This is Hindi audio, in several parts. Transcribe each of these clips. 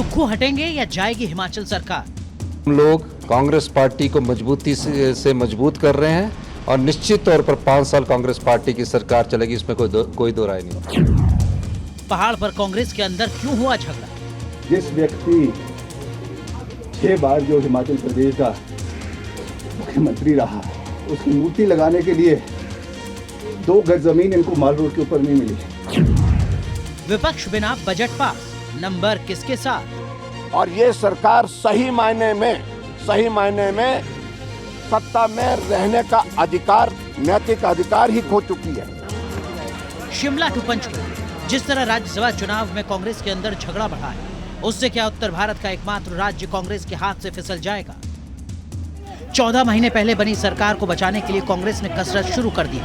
सुक्खू हटेंगे या जाएगी हिमाचल सरकार? हम लोग कांग्रेस पार्टी को मजबूती से मजबूत कर रहे हैं और निश्चित तौर पर 5 साल कांग्रेस पार्टी की सरकार चलेगी, इसमें कोई दो राय नहीं। पहाड़ पर कांग्रेस के अंदर क्यों हुआ झगड़ा? जिस व्यक्ति 6 बार जो हिमाचल प्रदेश का मुख्यमंत्री रहा, उसकी मूर्ति लगाने के लिए 2 गज जमीन इनको माल रोड के ऊपर नहीं मिली। विपक्ष बिना बजट पास, नंबर किसके साथ? और ये सरकार सही मायने में सत्ता में रहने का अधिकार, नैतिक अधिकार ही खो चुकी है। शिमला टू पंचकुला, जिस तरह राज्यसभा चुनाव में कांग्रेस के अंदर झगड़ा बढ़ा है, उससे क्या उत्तर भारत का एकमात्र राज्य कांग्रेस के हाथ से फिसल जाएगा? 14 महीने पहले बनी सरकार को बचाने के लिए कांग्रेस ने कसरत शुरू कर दी।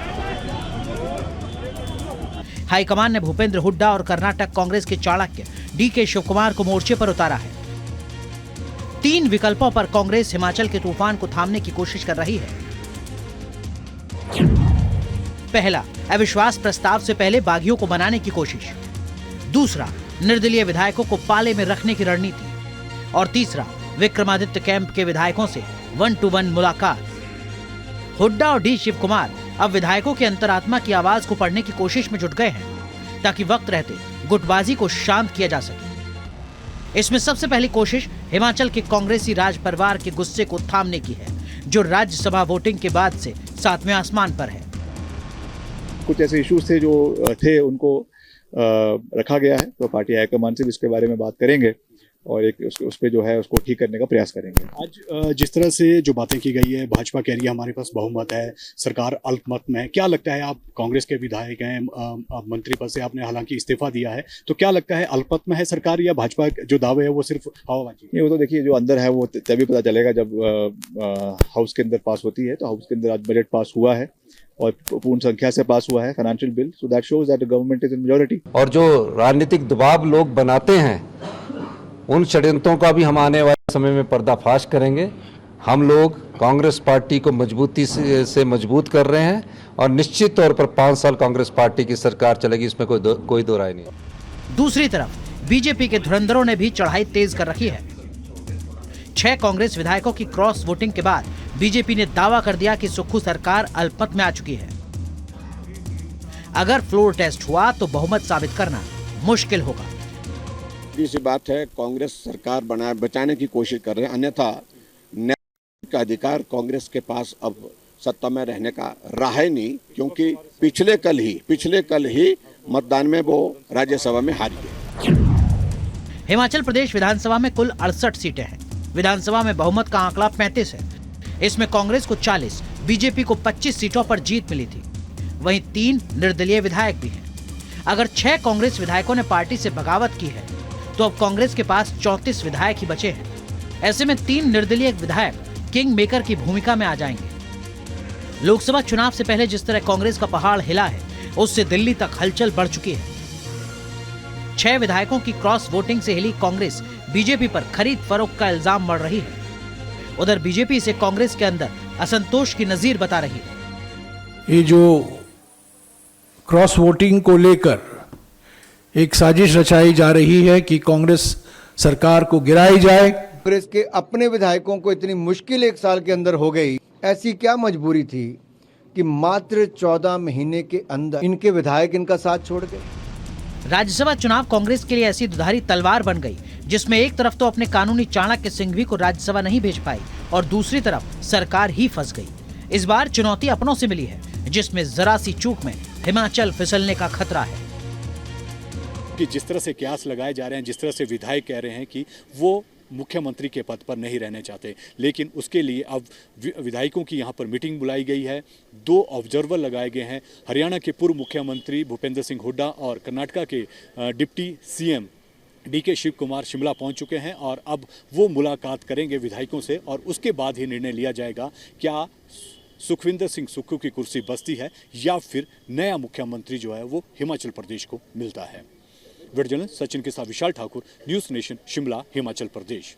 हाईकमान ने भूपेंद्र हुड्डा और कर्नाटक कांग्रेस के चाणक्य डीके शिवकुमार को मोर्चे पर उतारा है। 3 विकल्पों पर कांग्रेस हिमाचल के तूफान को थामने की कोशिश कर रही है। पहला, अविश्वास प्रस्ताव से पहले बागियों को बनाने की कोशिश। दूसरा, निर्दलीय विधायकों को पाले में रखने की रणनीति। और तीसरा, विक्रमादित्य कैंप के विधायकों से 1-to-1 मुलाकात। हुड्डा और डी शिवकुमार अब विधायकों के अंतरात्मा की आवाज को पढ़ने की कोशिश में जुट गए हैं, ताकि वक्त रहते गुटबाजी को शांत किया जा सके। इसमें सबसे पहली कोशिश हिमाचल के कांग्रेसी राज परिवार के गुस्से को थामने की है, जो राज्यसभा वोटिंग के बाद से 7वें आसमान पर है। कुछ ऐसे इश्यूज थे जो थे, उनको रखा गया है, तो पार्टी हाईकमान से भी इसके बारे में बात करेंगे और एक उस पे जो है उसको ठीक करने का प्रयास करेंगे। आज जिस तरह से जो बातें की गई है, भाजपा कह रही है हमारे पास बहुमत है, सरकार अल्पमत में है। क्या लगता है, आप कांग्रेस के विधायक हैं, आप मंत्री पद से आपने हालांकि इस्तीफा दिया है, तो क्या लगता है अल्पमत में है सरकार या भाजपा जो दावे है वो सिर्फ हवाबाजी? नहीं, वो तो देखिए जो अंदर है वो तभी पता चलेगा जब हाउस के अंदर पास होती है। तो हाउस के अंदर आज बजट पास हुआ है और पूर्ण संख्या से पास हुआ है financial bill, so that shows that the government is in majority. और जो राजनीतिक दबाव लोग बनाते हैं, उन षड्यंत्रों का भी हम आने वाले समय में पर्दाफाश करेंगे। हम लोग कांग्रेस पार्टी को मजबूती से मजबूत कर रहे हैं और निश्चित तौर पर 5 साल कांग्रेस पार्टी की सरकार चलेगी, इसमें कोई दो राय नहीं। दूसरी तरफ बीजेपी के धुरंधरों ने भी चढ़ाई तेज कर रखी है। 6 कांग्रेस विधायकों की क्रॉस वोटिंग के बाद बीजेपी ने दावा कर दिया कि सुक्खू सरकार अल्पमत में आ चुकी है। अगर फ्लोर टेस्ट हुआ तो बहुमत साबित करना मुश्किल होगा। सी बात है, कांग्रेस सरकार बचाने की कोशिश कर रहे हैं, अन्यथा नैतिक अधिकार कांग्रेस के पास अब सत्ता में रहने का रहा ही नहीं, क्योंकि पिछले कल ही मतदान में वो राज्यसभा में हार गए। हिमाचल प्रदेश विधानसभा में कुल 68 सीटें हैं। विधानसभा में बहुमत का आंकड़ा 35 है। इसमें कांग्रेस को 40, बीजेपी को 25 सीटों पर जीत मिली थी। वहीं 3 निर्दलीय विधायक भी हैं। अगर 6 कांग्रेस विधायकों ने पार्टी से बगावत की है, तो अब कांग्रेस के पास 34 विधायक ही बचे हैं। ऐसे में 3 निर्दलीय विधायक किंग मेकर की भूमिका में आ जाएंगे। लोकसभा चुनाव से पहले जिस तरह कांग्रेस का पहाड़ हिला है, उससे दिल्ली तक हलचल बढ़ चुकी है। 6 विधायकों की क्रॉस वोटिंग से हिली कांग्रेस बीजेपी पर खरीद फरोख्त का इल्जाम मढ़ रही है। उधर बीजेपी इसे कांग्रेस के अंदर असंतोष की नजीर बता रही है। ये जो क्रॉस वोटिंग को लेकर एक साजिश रचाई जा रही है कि कांग्रेस सरकार को गिराई जाए। कांग्रेस के अपने विधायकों को इतनी मुश्किल 1 साल के अंदर हो गई, ऐसी क्या मजबूरी थी कि मात्र 14 महीने के अंदर इनके विधायक इनका साथ छोड़ गए? राज्यसभा चुनाव कांग्रेस के लिए ऐसी दुधारी तलवार बन गई, जिसमें एक तरफ तो अपने कानूनी चाणक्य सिंघवी को राज्यसभा नहीं भेज पाई और दूसरी तरफ सरकार ही फंस गई। इस बार चुनौती अपनों से मिली है, जिसमें जरा सी चूक में हिमाचल फिसलने का खतरा है। कि जिस तरह से कयास लगाए जा रहे हैं, जिस तरह से विधायक कह रहे हैं कि वो मुख्यमंत्री के पद पर नहीं रहने चाहते, लेकिन उसके लिए अब विधायकों की यहाँ पर मीटिंग बुलाई गई है। 2 ऑब्जर्वर लगाए गए हैं। हरियाणा के पूर्व मुख्यमंत्री भूपेंद्र सिंह हुड्डा और कर्नाटक के deputy CM DK Shivakumar Shimla पहुंच चुके हैं और अब वो मुलाकात करेंगे विधायकों से और उसके बाद ही निर्णय लिया जाएगा क्या सुखविंदर सिंह सुक्खू की कुर्सी बचती है या फिर नया मुख्यमंत्री जो है वो हिमाचल प्रदेश को मिलता है। वीडियो जर्नलिस्ट सचिन के साथ विशाल ठाकुर, न्यूज़ नेशन, शिमला, हिमाचल प्रदेश।